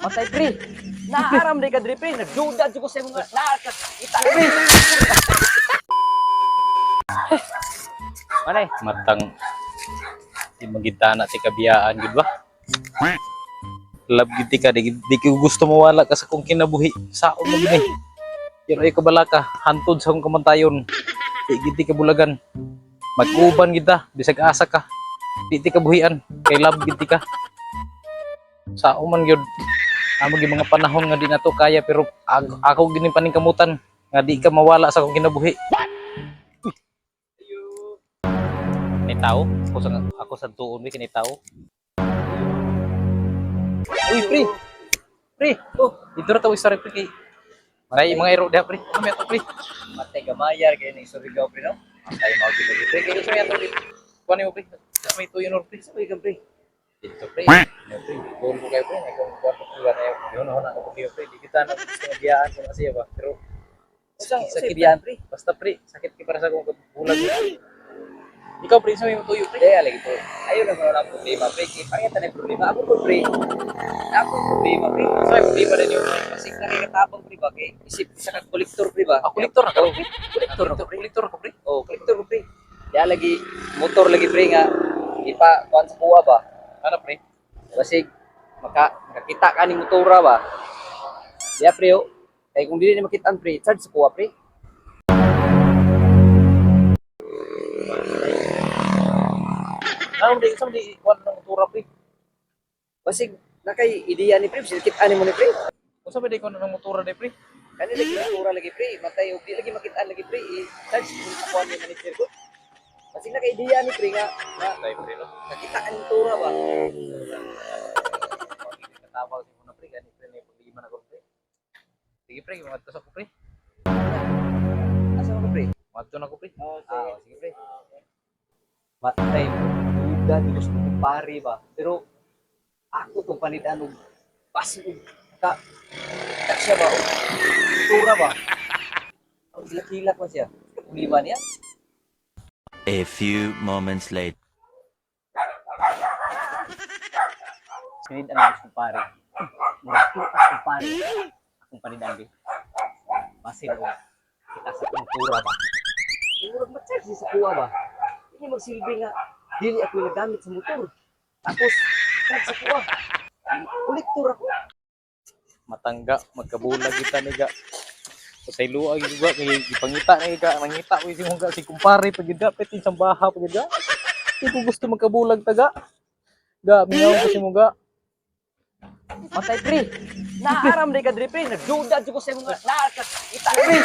Matay pre. Naaram day ka diri pre. Nagduda jud ko sa mga naakat. Ita pre. Manay, Matang di magitana ti kabiyaan gid ba? Love gid ti ka di ko gusto mawala ka sa kong kinabuhi. Sao mo gid eh. Pero ay kabala ka hantod sa akong kamantayon. Di gid ti kabulagan. Mag-uban gid ta bisag asa ka. Di ti kabuhian kay love gid ti ka. Sao man gyud amo gyud mga panahon nga di na to kaya pero ako gini paningkamutan nga di ka mawala sa akong kinabuhi. Tao ako sa tuon mi kini tao. Uy pre. Pre, oh, dito ra tawo sa pre kay. May mga iro diha pre. Kami ato pre. matay gamayar kay ni surigaw pre no. Matay mao gid pre kay sa ato pre. Kuani mo pre. Sa may tuyo no pre. Sabay ka pre. Dito pre. No pre. Gol ko kay pre ay kung kwarto ko na yun na ako pre. Di kita na gusto nga biyaan ko na siya ba. Pero Sakit biyan pre. basta pre, sakit ki para sa akong kabulag. Ikaw pre, sa may tuyo pre. Daya lagi to. Ayo na wala problema pre. Kay pangita na problema ako po pre. Ako problema pre. Sa may problema din yun. Kasi nakikatabang pre ba kay isip sa kag kolektor pre ba? Kolektor na ka. Kolektor na pre. Kolektor ko pre. Oh, kolektor ko pre. Daya lagi motor lagi pre nga ipa kuan sa kuha ba. Ano pre? Kasi makakita ka ning motora ba. Daya pre oh. Kay kung dili ni makitaan pre, charge sa kuha pre. Ano di sa di kuan ng motora pre. Basig nakay ideya ni pre, silkit ani mo ni pre. Kung sa di kuan ng motora di pre. Kani lagi motora lagi pre, matay og di lagi makitaan lagi pre. Charge sa kuha ni manager ko. Basig nakay ideya ni pre nga Dai pre no. nakita ang motora ba. Katawag si mo pre gani pre ni problema na ko pre. Sige pre, mato sa ko pre. Asa mo pre? Mato na ko pre. Ah, sige pre. Matay duda di ko sa kumpare ba. Pero ako tong panitan og basig ka siya ba? Motora ba? Ang kilak mo siya. Problema niya. A few moments later. Sinid ang gusto pare. Murag tukas kong pare. Akong paninandi. Basin o kita sa kultura ba. Murag ma-charge sa kuha ba. Hindi magsilbi nga. Dili ako yung nagamit sa motor. Tapos, charge sa kuha. Kolektor ako. Matangga, magkabulag kita ni ga. Sa luwa gyud ba kay gipangita ni ga, nangita ko si mong si kumpare pag gid pet sa baha pag gid. Di ko gusto magkabulag taga. Ga, mingaw ko si mong ga. Matay pre. Naaram day ka diri pre. Nagduda jud ko sa mga naakat. Ita pre.